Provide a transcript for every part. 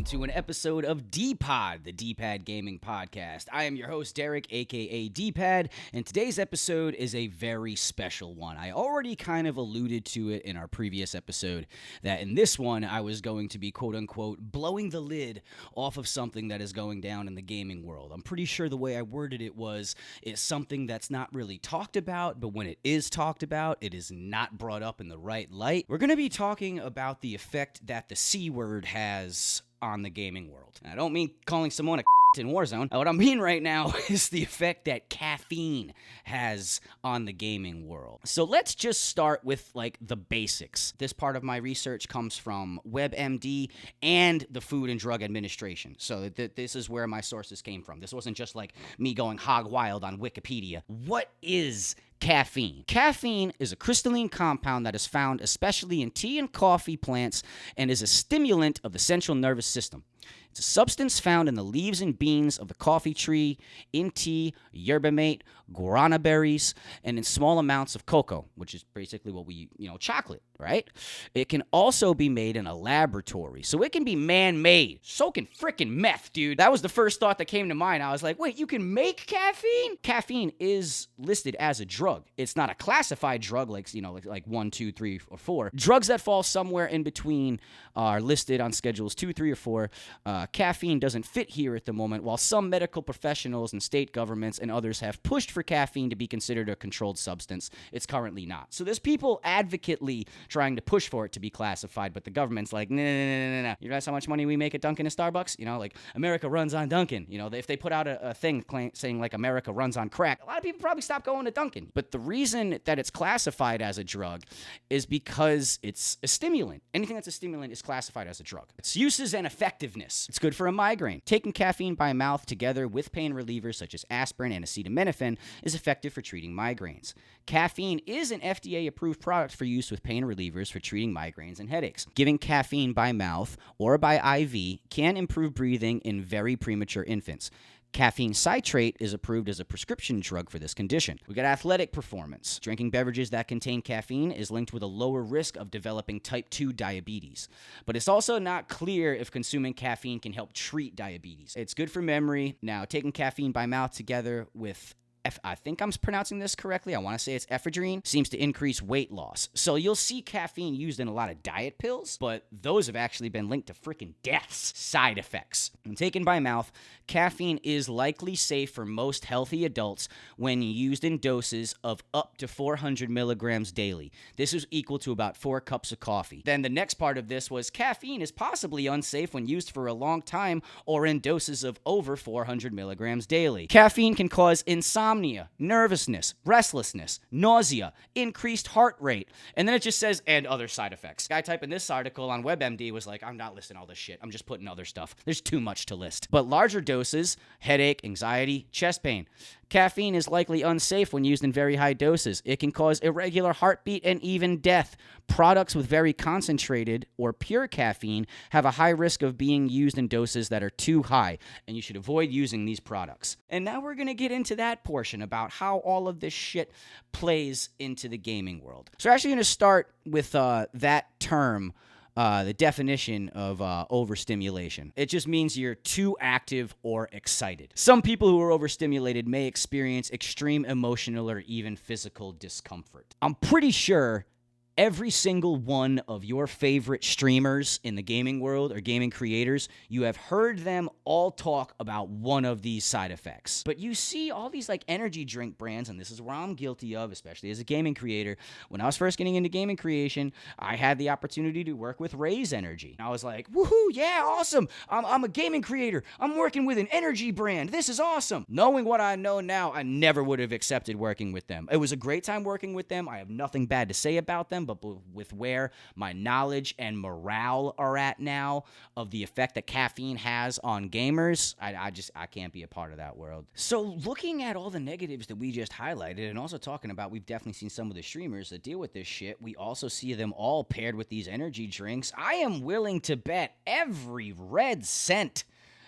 welcome to an episode of D.Pod, the D.Pad Gaming Podcast. I am your host, Derek, aka D.Pad, and today's episode is a very special one. I already kind of alluded to it in our previous episode, that in this one, I was going to be, quote-unquote, blowing the lid off of something that is going down in the gaming world. I'm pretty sure the way I worded it was, it's something that's not really talked about, but when it is talked about, it is not brought up in the right light. We're going to be talking about the effect that the C word has on the gaming world. And I don't mean calling someone a in Warzone. What I mean right now is the effect that caffeine has on the gaming world. So let's just start with like the basics. This part of my research comes from WebMD and the Food and Drug Administration. So this is where my sources came from. This wasn't just like me going hog wild on Wikipedia. What is caffeine? Caffeine is a crystalline compound that is found especially in tea and coffee plants and is a stimulant of the central nervous system. It's a substance found in the leaves and beans of the coffee tree, in tea, yerba mate, guarana berries, and in small amounts of cocoa, which is basically what we, chocolate, right? It can also be made in a laboratory, so it can be man-made. So can frickin' meth, dude. That was the first thought that came to mind. I was like, wait, you can make caffeine? Caffeine is listed as a drug. It's not a classified drug like 1, 2, 3, or 4. Drugs that fall somewhere in between are listed on schedules 2, 3, or 4. Caffeine doesn't fit here at the moment, while some medical professionals and state governments and others have pushed for caffeine to be considered a controlled substance. It's currently not. So there's people advocately trying to push for it to be classified, but the government's like, no. You realize how much money we make at Dunkin' and Starbucks? Like America runs on Dunkin'. If they put out a thing saying like America runs on crack, a lot of people probably stop going to Dunkin'. But the reason that it's classified as a drug is because it's a stimulant. Anything that's a stimulant is classified as a drug. Its uses and effectiveness. It's good for a migraine. Taking caffeine by mouth together with pain relievers such as aspirin and acetaminophen is effective for treating migraines. Caffeine is an FDA-approved product for use with pain relievers for treating migraines and headaches. Giving caffeine by mouth or by IV can improve breathing in very premature infants. Caffeine citrate is approved as a prescription drug for this condition. We got athletic performance. Drinking beverages that contain caffeine is linked with a lower risk of developing type 2 diabetes. But it's also not clear if consuming caffeine can help treat diabetes. It's good for memory. Now, taking caffeine by mouth together with I think I'm pronouncing this correctly. I want to say it's ephedrine, seems to increase weight loss. So you'll see caffeine used in a lot of diet pills, but those have actually been linked to freaking deaths. Side effects. When taken by mouth, caffeine is likely safe for most healthy adults when used in doses of up to 400 milligrams daily. This is equal to about 4 cups of coffee. Then the next part of this was caffeine is possibly unsafe when used for a long time or in doses of over 400 milligrams daily. Caffeine can cause insomnia, nervousness, restlessness, nausea, increased heart rate, and then it just says, and other side effects. Guy typing this article on WebMD was like, I'm not listing all this shit. I'm just putting other stuff. There's too much to list. But larger doses, headache, anxiety, chest pain. Caffeine is likely unsafe when used in very high doses. It can cause irregular heartbeat and even death. Products with very concentrated or pure caffeine have a high risk of being used in doses that are too high, and you should avoid using these products. And now we're going to get into that portion about how all of this shit plays into the gaming world. So we're actually going to start with that term, the definition of overstimulation. It just means you're too active or excited. Some people who are overstimulated may experience extreme emotional or even physical discomfort. I'm pretty sure every single one of your favorite streamers in the gaming world or gaming creators, you have heard them all talk about one of these side effects. But you see all these like energy drink brands, and this is where I'm guilty of, especially as a gaming creator. When I was first getting into gaming creation, I had the opportunity to work with Raise Energy. And I was like, woohoo, yeah, awesome. I'm a gaming creator. I'm working with an energy brand. This is awesome. Knowing what I know now, I never would have accepted working with them. It was a great time working with them. I have nothing bad to say about them, but with where my knowledge and morale are at now of the effect that caffeine has on gamers, I can't be a part of that world. So looking at all the negatives that we just highlighted and also talking about, we've definitely seen some of the streamers that deal with this shit. We also see them all paired with these energy drinks. I am willing to bet every red cent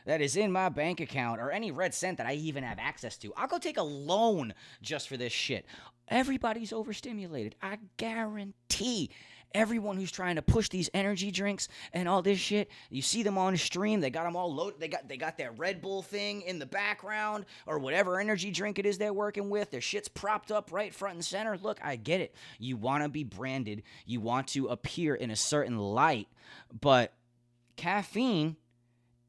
that is in my bank account or any red cent that I even have access to, I'll go take a loan just for this shit. Everybody's overstimulated. I guarantee everyone who's trying to push these energy drinks and all this shit, you see them on stream, they got them all loaded, they got that Red Bull thing in the background or whatever energy drink it is they're working with. Their shit's propped up right front and center. Look, I get it. You want to be branded. You want to appear in a certain light, but caffeine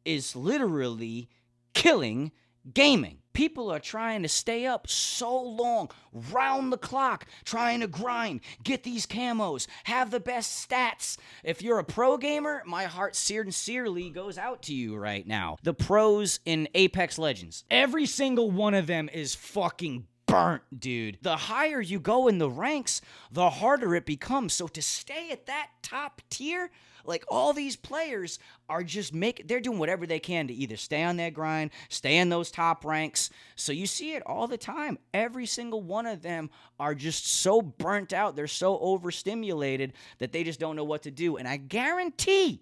is literally killing gaming. People are trying to stay up so long, round the clock, trying to grind, get these camos, have the best stats. If you're a pro gamer, my heart sincerely goes out to you right now. The pros in Apex Legends, every single one of them is fucking burnt, dude. The higher you go in the ranks, the harder it becomes. So to stay at that top tier, like all these players are just they're doing whatever they can to either stay on their grind, stay in those top ranks. So you see it all the time. Every single one of them are just so burnt out. They're so overstimulated that they just don't know what to do. And I guarantee,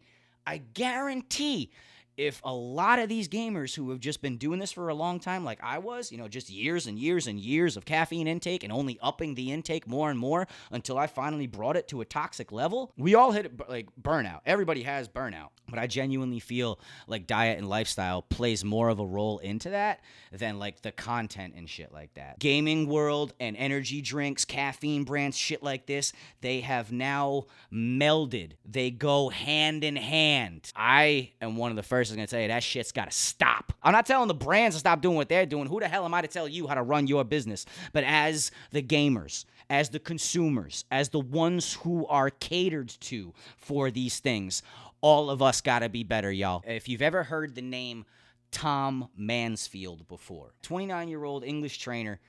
if a lot of these gamers who have just been doing this for a long time, like I was, just years and years and years of caffeine intake and only upping the intake more and more until I finally brought it to a toxic level, we all hit like burnout. Everybody has burnout. But I genuinely feel like diet and lifestyle plays more of a role into that than like the content and shit like that. Gaming world and energy drinks, caffeine brands, shit like this, they have now melded. They go hand in hand. I am one of the first that's going to tell you that shit's got to stop. I'm not telling the brands to stop doing what they're doing. Who the hell am I to tell you how to run your business? But as the gamers, as the consumers, as the ones who are catered to for these things, all of us got to be better, y'all. If you've ever heard the name Tom Mansfield before, 29-year-old English trainer,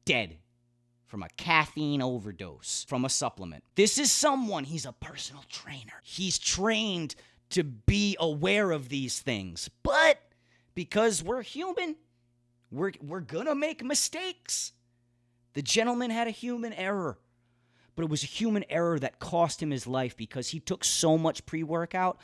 dead from a caffeine overdose from a supplement. This is someone, he's a personal trainer. He's trained to be aware of these things. But because we're human, we're gonna make mistakes. The gentleman had a human error. But it was a human error that cost him his life because he took so much pre-workout.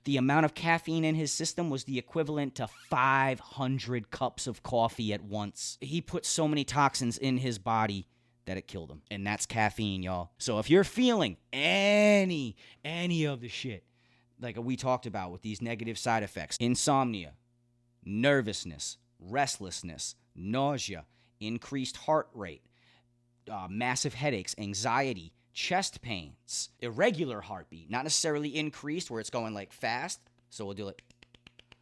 The amount of caffeine in his system was the equivalent to 500 cups of coffee at once. He put so many toxins in his body that it killed him. And that's caffeine, y'all. So if you're feeling any of the shit like we talked about with these negative side effects, insomnia, nervousness, restlessness, nausea, increased heart rate, massive headaches, anxiety, chest pains, irregular heartbeat, not necessarily increased where it's going like fast. So we'll do it.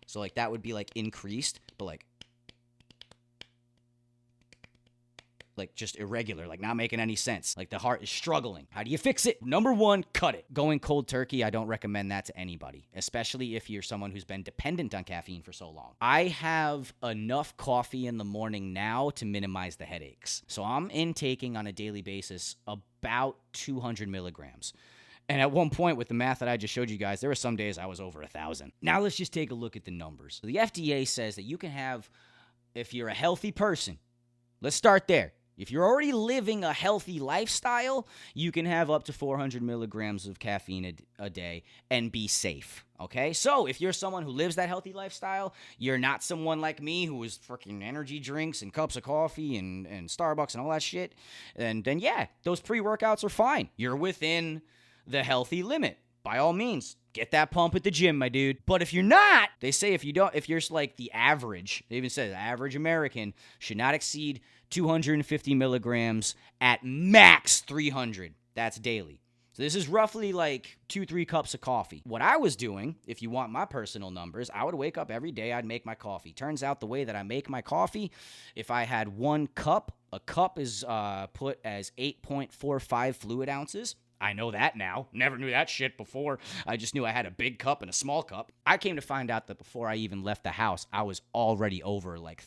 So like that would be like increased, but like just irregular, like not making any sense. Like the heart is struggling. How do you fix it? Number one, cut it. Going cold turkey, I don't recommend that to anybody, especially if you're someone who's been dependent on caffeine for so long. I have enough coffee in the morning now to minimize the headaches. So I'm intaking on a daily basis about 200 milligrams. And at one point with the math that I just showed you guys, there were some days I was over 1,000. Now let's just take a look at the numbers. The FDA says that you can have, if you're a healthy person, let's start there. If you're already living a healthy lifestyle, you can have up to 400 milligrams of caffeine a day and be safe, okay? So if you're someone who lives that healthy lifestyle, you're not someone like me who is freaking energy drinks and cups of coffee and Starbucks and all that shit, and then yeah, those pre-workouts are fine. You're within the healthy limit. By all means, get that pump at the gym, my dude. But if you're not, they say if you're like the average, they even said the average American should not exceed 250 milligrams at max 300. That's daily. So this is roughly like 2-3 cups of coffee. What I was doing, if you want my personal numbers, I would wake up every day, I'd make my coffee. Turns out the way that I make my coffee, if I had 1 cup, a cup is put as 8.45 fluid ounces. I know that now. Never knew that shit before. I just knew I had a big cup and a small cup. I came to find out that before I even left the house, I was already over like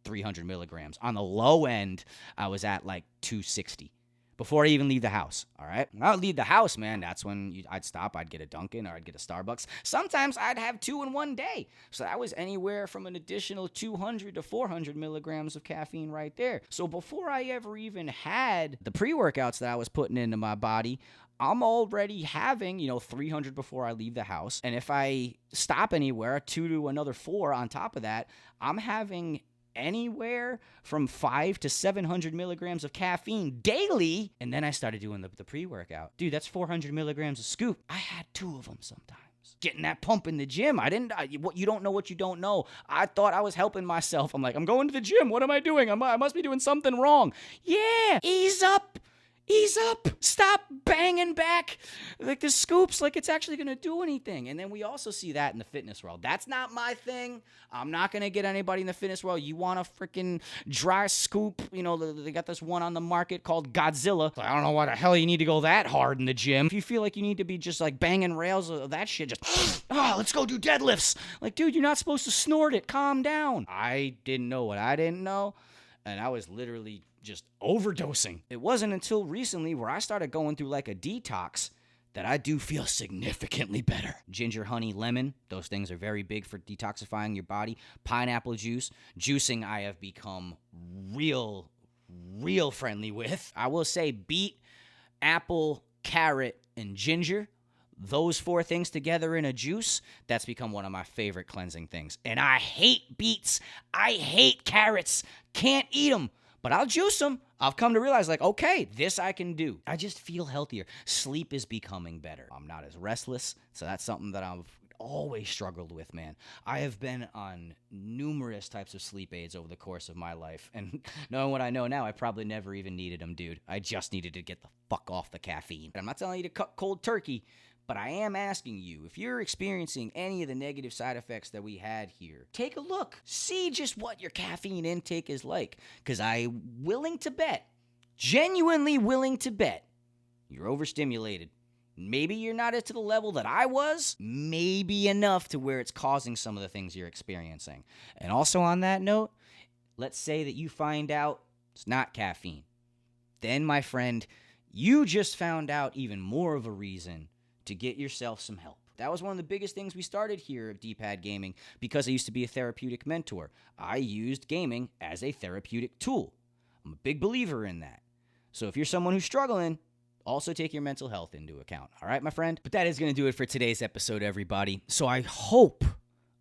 300 milligrams. On the low end, I was at like 260 before I even leave the house, all right? When I would leave the house, man, that's when I'd stop. I'd get a Dunkin' or I'd get a Starbucks. Sometimes I'd have 2 in one day. So that was anywhere from an additional 200 to 400 milligrams of caffeine right there. So before I ever even had the pre-workouts that I was putting into my body, I'm already having, 300 before I leave the house. And if I stop anywhere, 2 to another 4 on top of that, I'm having anywhere from 500 to 700 milligrams of caffeine daily. And then I started doing the pre-workout. Dude, that's 400 milligrams a scoop. I had 2 of them sometimes. Getting that pump in the gym. You don't know what you don't know. I thought I was helping myself. I'm like, I'm going to the gym. What am I doing? I must be doing something wrong. Yeah, ease up. Ease up. Stop banging back like the scoops like it's actually going to do anything. And then we also see that in the fitness world. That's not my thing. I'm not going to get anybody in the fitness world. You want a freaking dry scoop? You know, they got this one on the market called Godzilla. I don't know why the hell you need to go that hard in the gym. If you feel like you need to be just like banging rails of that shit, just, let's go do deadlifts. Like, dude, you're not supposed to snort it. Calm down. I didn't know what I didn't know. And I was literally just overdosing. It wasn't until recently where I started going through like a detox that I do feel significantly better. Ginger, honey, lemon, those things are very big for detoxifying your body. Pineapple juice, juicing I have become real friendly with. I will say beet, apple, carrot, and ginger, those 4 things together in a juice, that's become one of my favorite cleansing things. And I hate beets. I hate carrots. Can't eat them. But I'll juice them. I've come to realize, like, okay, this I can do. I just feel healthier. Sleep is becoming better. I'm not as restless, so that's something that I've always struggled with, man. I have been on numerous types of sleep aids over the course of my life, and knowing what I know now, I probably never even needed them, dude. I just needed to get the fuck off the caffeine. I'm not telling you to cut cold turkey, but I am asking you, if you're experiencing any of the negative side effects that we had here, take a look. See just what your caffeine intake is like. Because I'm willing to bet, genuinely willing to bet, you're overstimulated. Maybe you're not to the level that I was. Maybe enough to where it's causing some of the things you're experiencing. And also on that note, let's say that you find out it's not caffeine. Then, my friend, you just found out even more of a reason to get yourself some help. That was one of the biggest things we started here at D.Pod Gaming because I used to be a therapeutic mentor. I used gaming as a therapeutic tool. I'm a big believer in that. So if you're someone who's struggling, also take your mental health into account. All right, my friend? But that is going to do it for today's episode, everybody. So I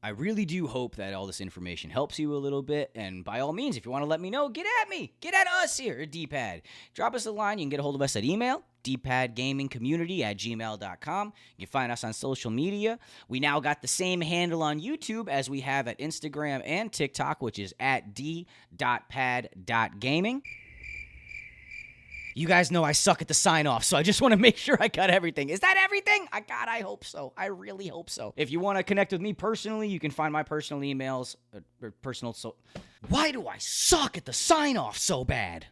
really do hope that all this information helps you a little bit. And by all means, if you want to let me know, get at me. Get at us here at D.Pod. Drop us a line. You can get a hold of us at email, dpodgamingcommunity@gmail.com. You can find us on social media. We now got the same handle on YouTube as we have at Instagram and TikTok, which is at d.pad.gaming. You guys know I suck at the sign-off, so I just want to make sure I got everything. Is that everything? I hope so. I really hope so. If you want to connect with me personally, you can find my personal emails, Why do I suck at the sign-off so bad?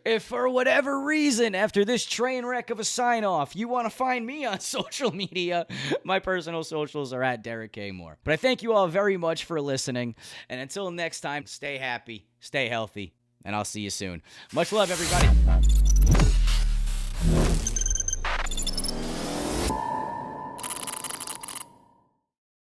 If for whatever reason, after this train wreck of a sign-off, you want to find me on social media, my personal socials are at Derek K. Moore. But I thank you all very much for listening, and until next time, stay happy, stay healthy, and I'll see you soon. Much love, everybody.